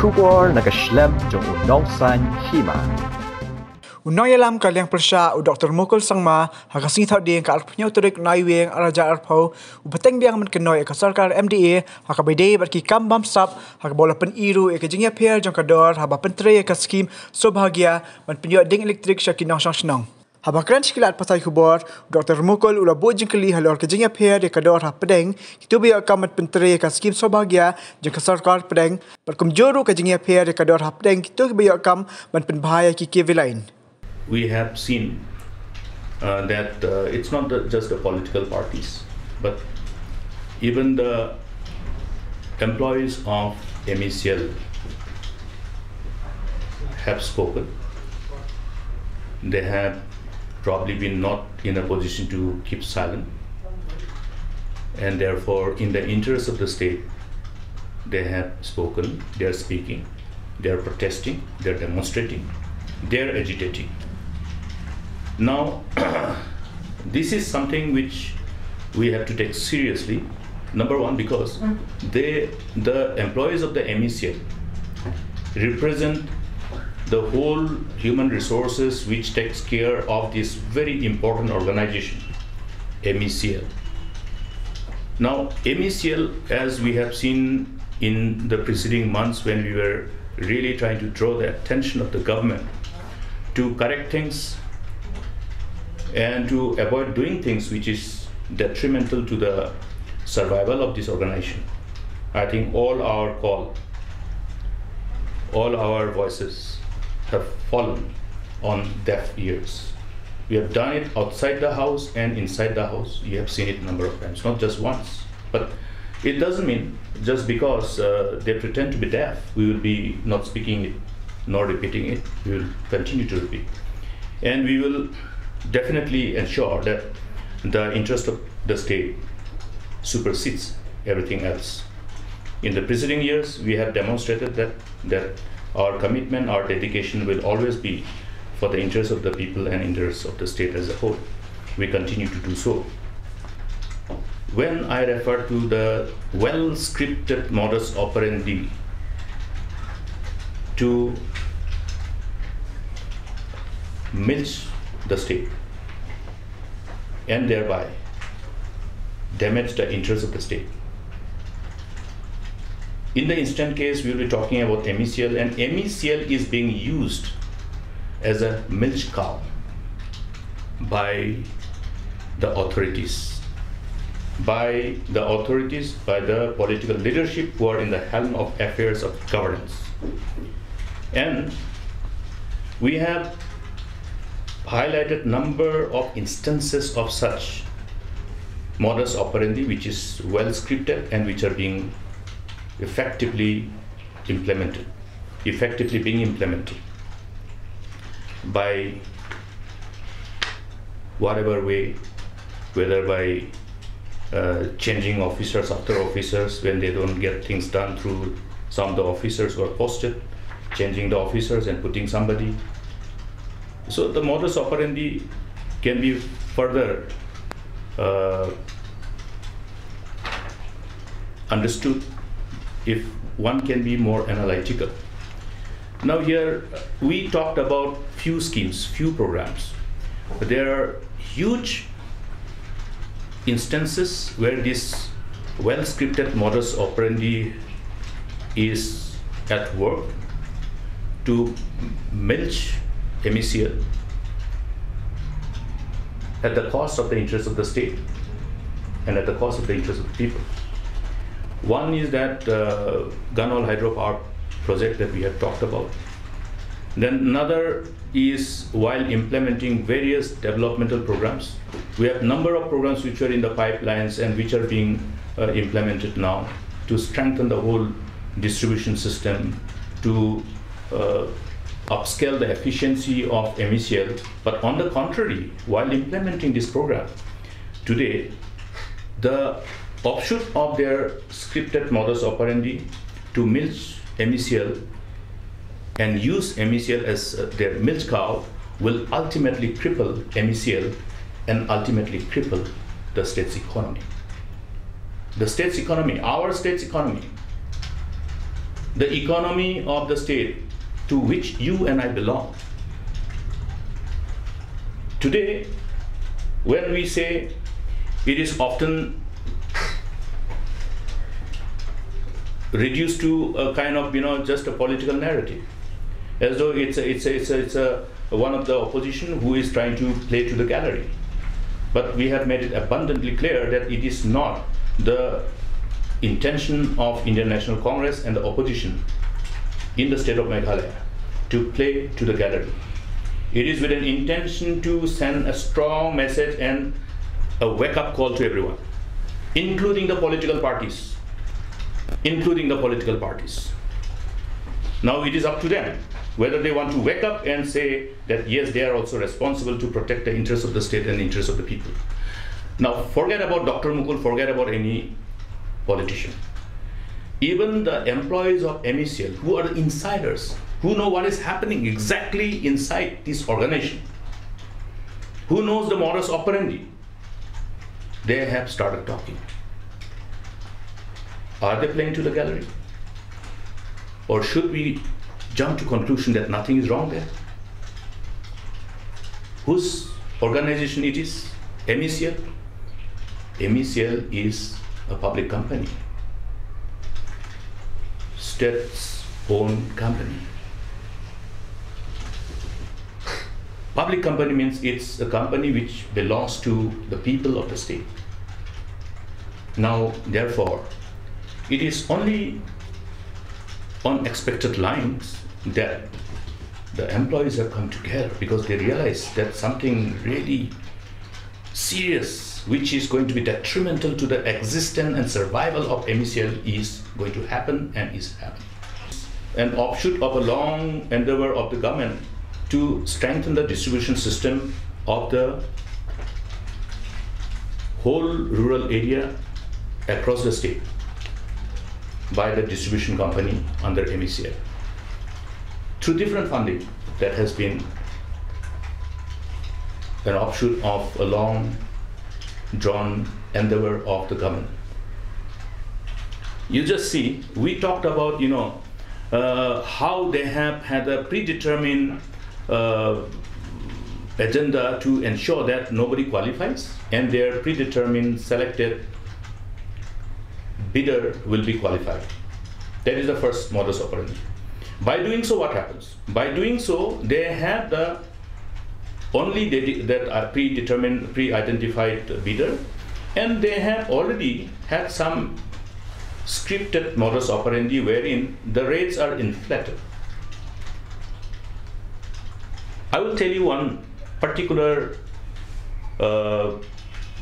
Shubor nakaslem jong unongsan Hima. Unoyalam kaliang persya Dr. Mukul sangma hakasing thau ding ka arpnya turik naiweng araja arpau Bteng biang men Kynnoh ka Sorkar MDA hakabide barki kam Bamsap hakabola pen iru ka jingya pair jong kador haba pentre ka skim sobhagya man penyo ding elektrik sya Kynnoh sang haba kran sikilat pasai khubor Dr. Mukul ula bojing kali halor ka jingya pair ka kador ha Bteng kitu biya kam pentre ka skim sobhagya jong ka Sorkar Bteng perkumjuru ka jingya pair ka kador ha Bteng kitu biya kam man pen bahaya ki kevilain. We have seen that it's not just the political parties, but even the employees of MECL have spoken. They have probably been not in a position to keep silent, and therefore in the interest of the state, they have spoken, they are speaking, they are protesting, they are demonstrating, they are agitating. Now, this is something which we have to take seriously. Number one, because the employees of the MECL represent the whole human resources which takes care of this very important organization, MECL. Now, MECL, as we have seen in the preceding months when we were really trying to draw the attention of the government to correct things and to avoid doing things which is detrimental to the survival of this organization. I think all our voices have fallen on deaf ears. We have done it outside the house and inside the house. You have seen it a number of times, not just once. But it doesn't mean just because they pretend to be deaf, we will be not speaking it nor repeating it. We will continue to repeat. And we will definitely ensure that the interest of the state supersedes everything else. In the preceding years, we have demonstrated that our commitment, our dedication will always be for the interests of the people and interests of the state as a whole. We continue to do so. When I refer to the well-scripted modus operandi to milch the state and thereby damage the interests of the state. In the instant case, we will be talking about MECL, and MECL is being used as a milch cow by the authorities, by the political leadership who are in the helm of affairs of governance. And we have highlighted number of instances of such modus operandi which is well scripted and which are being effectively being implemented by whatever way, whether by changing officers after officers when they don't get things done through some of the officers who are posted, changing the officers and putting somebody. So the modus operandi can be further understood if one can be more analytical. Now here we talked about few schemes, few programs, but there are huge instances where this well-scripted modus operandi is at work to milch MECL at the cost of the interest of the state and at the cost of the interest of the people. One is that gun-oil hydropower project that we have talked about. Then another is while implementing various developmental programs. We have a number of programs which are in the pipelines and which are being implemented now to strengthen the whole distribution system, to upscale the efficiency of MECL. But on the contrary, while implementing this program, today, the offshoot of their scripted modus operandi to milch MECL and use MECL as their milch cow will ultimately cripple MECL and ultimately cripple the state's economy. The state's economy, our state's economy, the economy of the state to which you and I belong. Today, when we say, it is often reduced to a kind of, just a political narrative, as though it's one of the opposition who is trying to play to the gallery. But we have made it abundantly clear that it is not the intention of Indian National Congress and the opposition in the state of Meghalaya to play to the gallery. It is with an intention to send a strong message and a wake-up call to everyone, including the political parties. Now it is up to them whether they want to wake up and say that yes, they are also responsible to protect the interests of the state and the interests of the people. Now forget about Dr. Mukul, forget about any politician. Even the employees of MECL, who are the insiders, who know what is happening exactly inside this organization, who knows the modus operandi, they have started talking. Are they playing to the gallery? Or should we jump to conclusion that nothing is wrong there? Whose organization it is? MECL? MECL is a public company, state's own company. Public company means it's a company which belongs to the people of the state. Now, therefore, it is only on expected lines that the employees have come together because they realize that something really serious, which is going to be detrimental to the existence and survival of MECL, is going to happen and is happening. An offshoot of a long endeavor of the government to strengthen the distribution system of the whole rural area across the state by the distribution company under MECL through different funding that has been an offshoot of a long drawn endeavor of the government. You just see, we talked about how they have had a predetermined agenda to ensure that nobody qualifies, and their predetermined selected bidder will be qualified. That is the first modus operandi. By doing so, what happens? By doing so, they have the only that predetermined, pre-identified bidder, and they have already had some scripted modus operandi wherein the rates are inflated. I will tell you one particular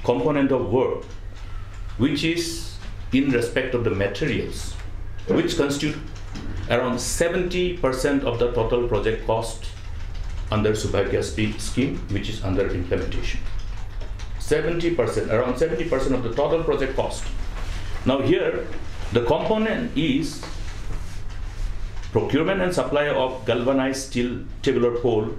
component of work, which is in respect of the materials, which constitute around 70% of the total project cost under Subhagya scheme, which is under implementation. 70%, around 70% of the total project cost. Now here, the component is procurement and supply of galvanized steel tubular pole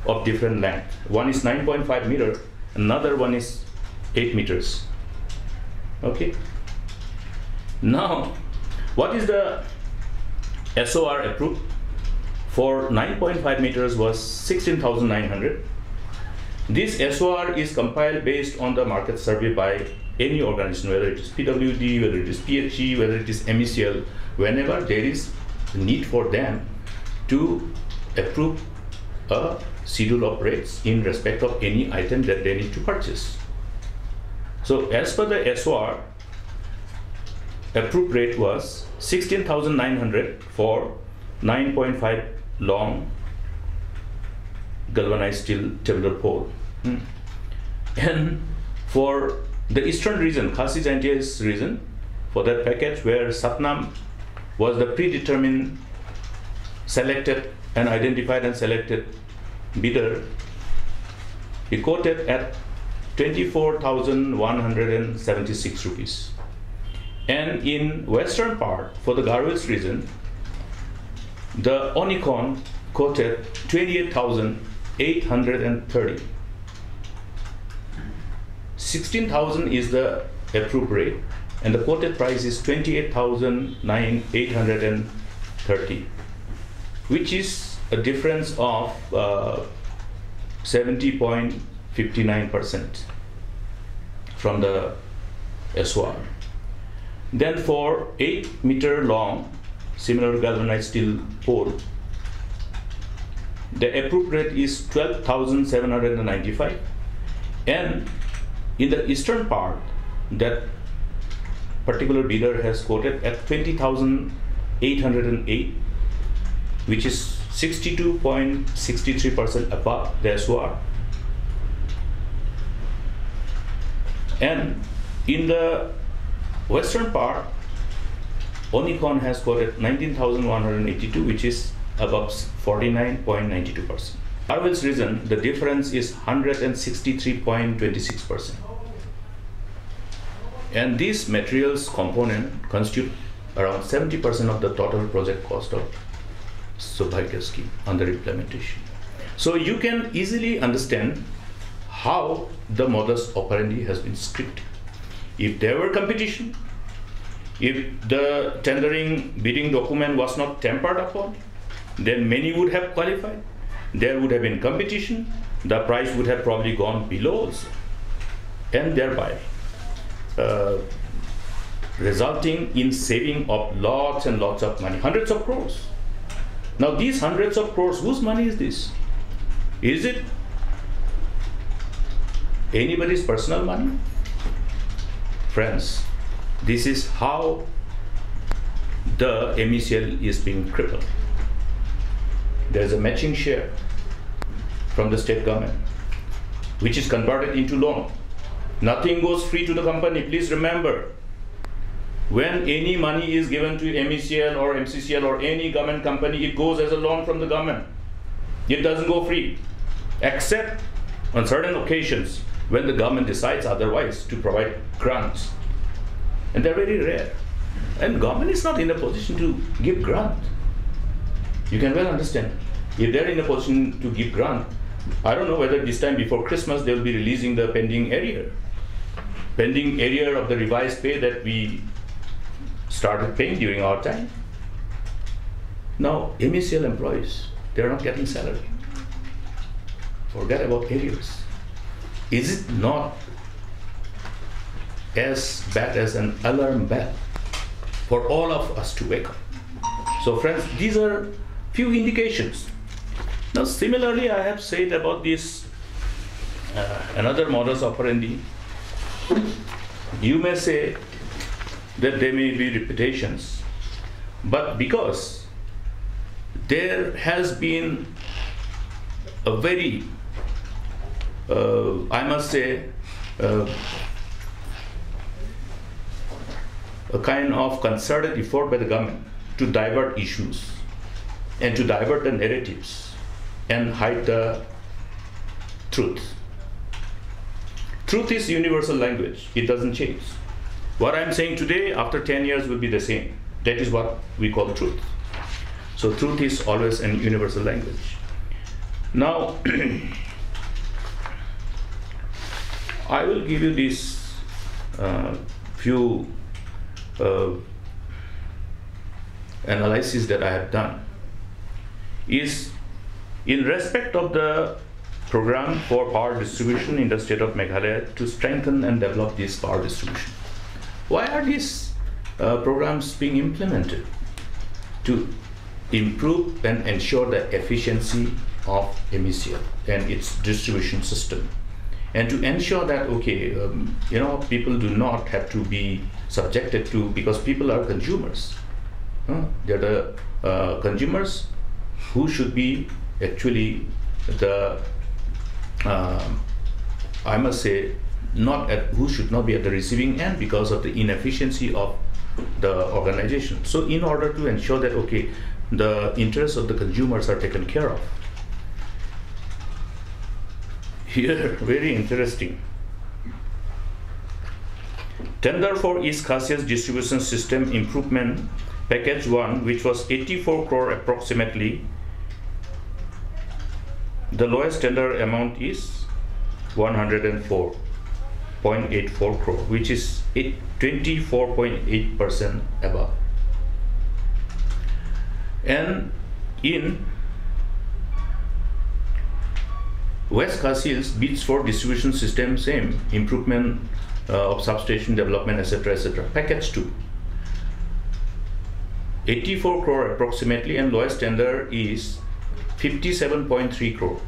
of different length. One is 9.5 meter, another one is 8 meters. Okay. Now, what is the SOR approved? For 9.5 meters was 16,900. This SOR is compiled based on the market survey by any organization, whether it is PWD, whether it is PHE, whether it is MECL, whenever there is need for them to approve a schedule of rates in respect of any item that they need to purchase. So as per the SOR, approved rate was 16,900 for 9.5 long galvanized steel tubular pole. And for the eastern region, Khasi Jaintia's region, for that package where Satnam was the predetermined, selected and identified and selected bidder, he quoted at 24,176 rupees. And in western part, for the Garhwals region, the Onicon quoted 28,830. 16,000 is the approved rate, and the quoted price is 28,830. 30, which is a difference of 70.59% from the SOR. Then for 8-meter long similar galvanized steel pole, the approved rate is 12,795, and in the eastern part, that particular bidder has quoted at 20,808, which is 62.63% above the SOR. And in the western part, Onicon has quoted 19,182, which is above 49.92%. Marvel's reason, the difference is 163.26%. And these materials component constitute around 70% of the total project cost of Saubhagya scheme under implementation. So you can easily understand how the modus operandi has been scripted. If there were competition, if the tendering bidding document was not tampered upon, then many would have qualified. There would have been competition, the price would have probably gone below also, and thereby resulting in saving of lots and lots of money, hundreds of crores. Now these hundreds of crores, whose money is this? Is it anybody's personal money? Friends, this is how the MECL is being crippled. There is a matching share from the state government, which is converted into loan. Nothing goes free to the company. Please remember, when any money is given to MECL or MCCL or any government company, it goes as a loan from the government. It doesn't go free, except on certain occasions when the government decides otherwise to provide grants. And they're very rare. And government is not in a position to give grant. You can well understand. If they're in a position to give grant, I don't know whether this time before Christmas they'll be releasing the pending arrear of the revised pay that we started paying during our time. Now, MECL employees, they're not getting salary. Forget about arrears. Is it not as bad as an alarm bell for all of us to wake up? So friends, these are few indications. Now similarly, I have said about this another modus operandi. You may say that there may be repetitions, but because there has been a very, I must say, a kind of concerted effort by the government to divert issues and to divert the narratives and hide the truth. Truth is universal language. It doesn't change. What I'm saying today, after 10 years, will be the same. That is what we call truth. So truth is always an universal language. Now, I will give you these few analysis that I have done. Is in respect of the program for power distribution in the state of Meghalaya to strengthen and develop this power distribution. Why are these programs being implemented? To improve and ensure the efficiency of MECL and its distribution system, and to ensure that people do not have to be subjected to, because people are consumers. They're the consumers who should be actually the I must say who should not be at the receiving end because of the inefficiency of the organization. So in order to ensure that the interests of the consumers are taken care of, here very interesting. Tender for East Khasia's distribution system improvement package 1, which was 84 crore approximately. The lowest tender amount is 104.84 crore, which is 24.8% above. And in West Khasi's bids for distribution system, same improvement of substation development, etc., etc. Package 2, 84 crore approximately, and lowest tender is 57.3 crore.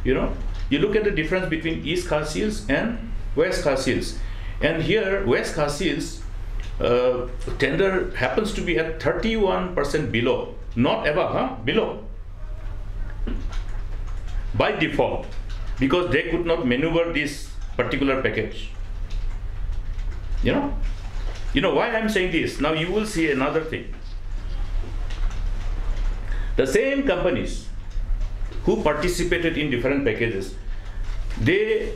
You know, you look at the difference between East Khasi's and West Khasi's, and here West Khasi's tender happens to be at 31% below, not above, below, by default, because they could not maneuver this particular package. You know why I'm saying this? Now you will see another thing. The same companies who participated in different packages, they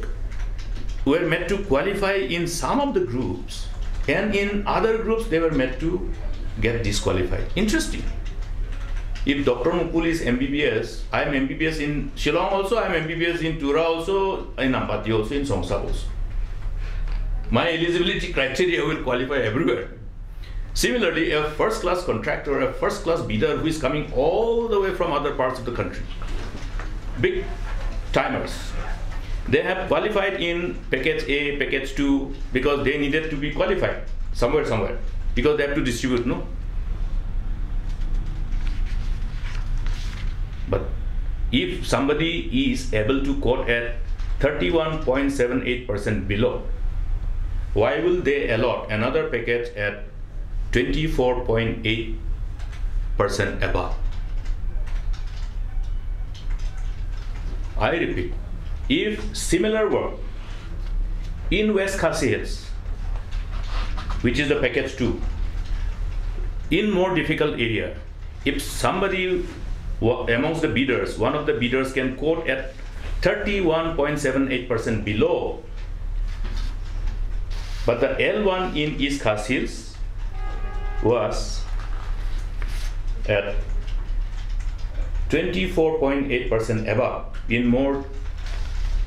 were made to qualify in some of the groups, and in other groups they were made to get disqualified. Interesting. If Dr. Mukul is MBBS, I am MBBS in Shillong also, I am MBBS in Tura also, in Ampati also, in Songsap also. My eligibility criteria will qualify everywhere. Similarly, a first-class contractor, a first-class bidder who is coming all the way from other parts of the country, big timers, they have qualified in package A, package 2, because they needed to be qualified somewhere, because they have to distribute, no? But if somebody is able to quote at 31.78% below, why will they allot another package at 24.8% above? I repeat, if similar work in West Khasi Hills, which is the package 2, in more difficult area, if somebody amongst the bidders, one of the bidders can quote at 31.78% below, but the L1 in East Khasi Hills was at 24.8% above in more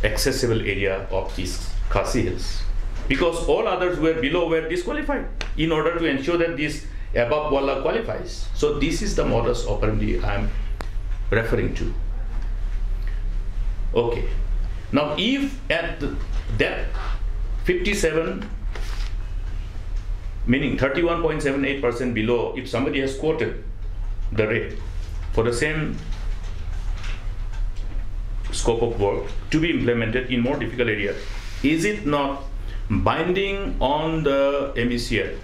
accessible area of East Khasi Hills, because all others were below were disqualified in order to ensure that this above walla qualifies. So this is the modus operandi I am referring to. Okay, now if at that 57, meaning 31.78% below, if somebody has quoted the rate for the same scope of work to be implemented in more difficult areas, is it not binding on the MECL,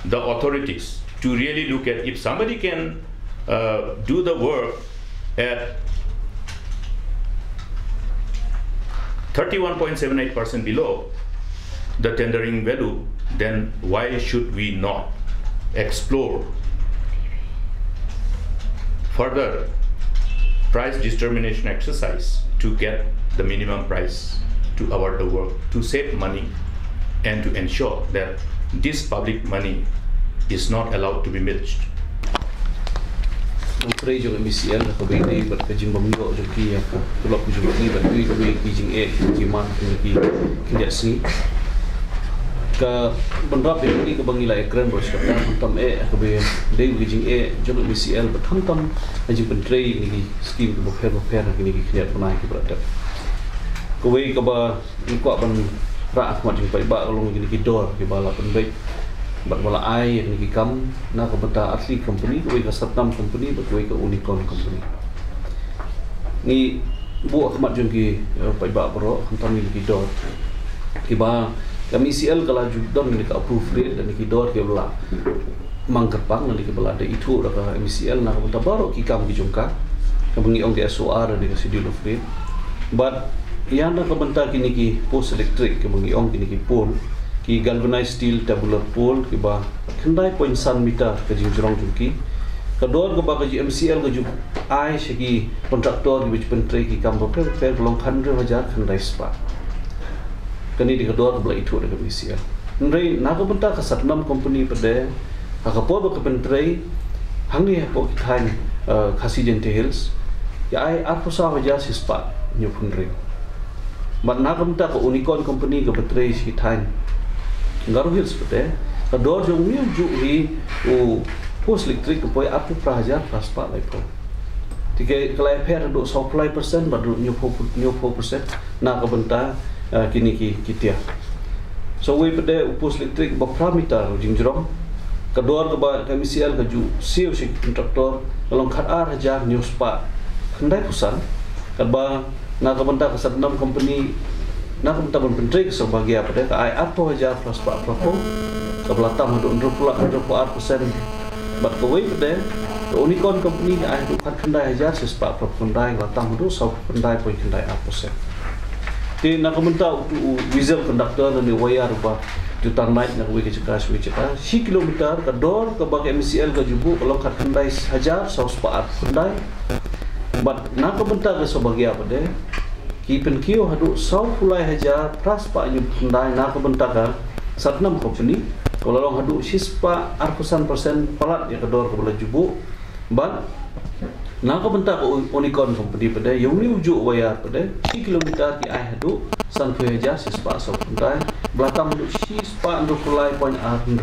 the authorities, to really look at if somebody can do the work at 31.78% below the tendering value, then why should we not explore further price determination exercise to get the minimum price to award the work, to save money and to ensure that this public money is not allowed to be milched? Pray jo MCL ko be ni ber ka jing bamyo jo ki ya ko lo ku jo ki ber ki ko be ki jing e ki man ki ki sni ka bandra be ni ko bangi la ekran bos ka tam e ko be de ki jing e jo MCL ba tam ji ben tray ni scheme ko pher ni ki khiat banai ki bra ko we ka ba ko ban ra ma jing pai ba long ni ki dor ki ba la pen be but wala ai ni ki kam na ko bata asli company ko ka satnam company but ko ka unicorn company ni bu akhmat jun ki pai ba bro tam ni ki dor ki ba kami CL kala judam ni ka approve rate dan ki dor ki bla mangkepang ni ki bla de itu ka MCL na ko bata baro ki kam ki jungka ka bangi ong ki SOR ni ka schedule of rate but yan na ka banta ki ni ki post electric ka bangi ong ki ni ki pole ki galvanized steel tabular pole ki ba khandai 0.1 meter ka jingrong ki ka dor ka ba ka MCL ka ju ai shiki contractor ki bich pentre ki kam ba per long 100,000 khandai spa kani di ka dor bla itu ka MCL nrei na ka banta ka satnam company pade ka po ba ka pentre hangi po ki thain Khasi Gente Hills ya ai apusa waja si spa nyu punre but na ka banta ka unicorn company ka pentre si thain Garu Hills pate ka dor jong mi ju hi o pos elektrik poi apu prahajar praspa lai po tiga kelai per do 10% badu 90% na ka benta kini kitia so we pede pos elektrik ba pramita jingjrom kedua ke ba KMCL ke ju siu si kontraktor kalong khat hajar news pa kendai pusan kadba na ka benta ka sadnam company na ka benta ban pentrik so bagi apa de ka ai apo hajar praspa propo ka belatam do 20% bat ko we pede Unicorn company ni ai khat kendai hajar sespa prop kendai belatam do so kendai poi kendai apa sen ti na ka benta diesel conductor ni wayar ba jutaan naik nak wiki cekas si kilometer ke dor ke bagi MCL ke jubu kalau kat kendai hajar saus paat kendai but nak bentar ke sebagai apa deh kipen kio hadu sau pulai hajar pras pak nyub kendai nak bentar ke satnam company kalau long hadu sispa 100% palat ya ke dor ke bola jubu but nak bentar ke Unicorn company pada yang ni ujuk wayar pada 3 kilometer ki ai hadu san hajar sispa sau kendai belakang untuk sispa untuk pulai poin 100%.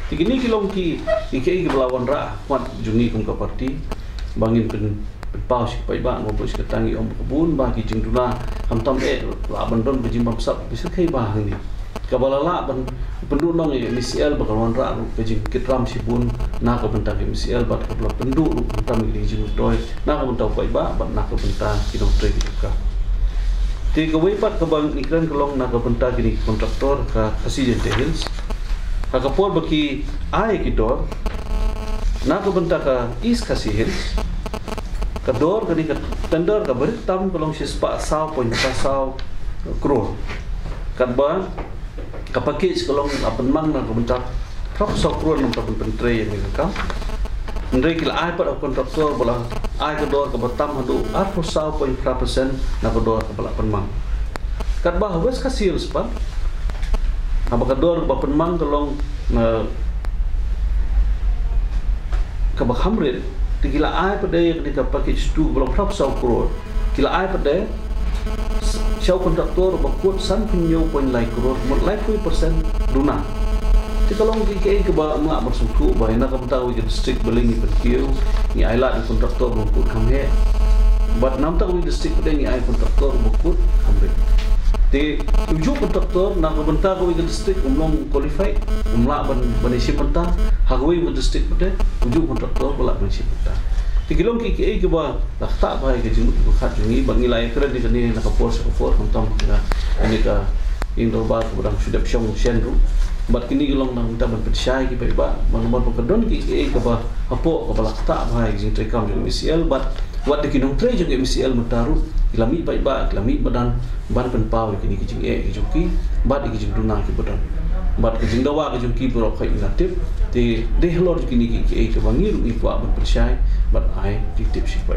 Tigini kilong ki IKI ke belawan ra kuat jungi kum ka parti bangin pen paus pai ba mo pos ketangi om kebun bagi jingduna hamtam la bandon bejim Bamsap bisa kai bah ni. Kabalala ban penduduk ni MCL bakalan ra bejim kitram sibun na ka bentang MCL bat ka penduduk hamtam ni jing doi na ka bentang pai ba bat na ka bentang kinong tre ka. Tiga wepat ke bang iklan kelong nak bentar kini kontraktor ke kasih jente hills. Hakapor bagi ai kidor nak bentar ke east kasih hills. Kedor kini ke tender ke beritam kelong sispa saw poin pasau kror. Kadba ke package kelong apen mang nak bentar prop saw kror nak pentre yang nikam. Ndai kila ai pada kontraktor bola ai kedor ke betam hadu 40% nak kedor ke bala penmang. Kadbah wes kasih sepan. Apa kedor ba penmang tolong ke bakhamrit kila ai pada yang di package tu belum prap sau krore. Kila ai pada show kontraktor bakut san pinyo poin lai krore mot lai 10% duna. Jadi kalau kita ke bawah mak bersungguh bahawa nak kita tahu district beling ni perkiu ni ailat kontraktor bukut kami. Buat nam tahu district pada ni ai kontraktor bukut kami. Jadi tujuh kontraktor nak bentar kau district umlong qualified umlak benisi bentar hagui district pada tujuh kontraktor belak benisi bentar. Jadi kalau kita ke bawah tak tak baik ke jumut bukat jungi bagi lai keren di sini nak kapor kontam kita ini ke Indo bar kurang sudah bisa senru. Bat kini gelong nang minta berpercaya ki ba nomor pekedon ki ke ba apo ke bala tak bahai jing trekam jing MCL bat wat de kinong tre jing MCL mentaru ilami ba ilami badan ban pen pau kini ki jing ki juki bat ki jing duna ki badan bat ki jing dawa ki jing ki pro khai natif ti de lor kini ki ke bangi ru ki ba berpercaya bat ai di tip si ba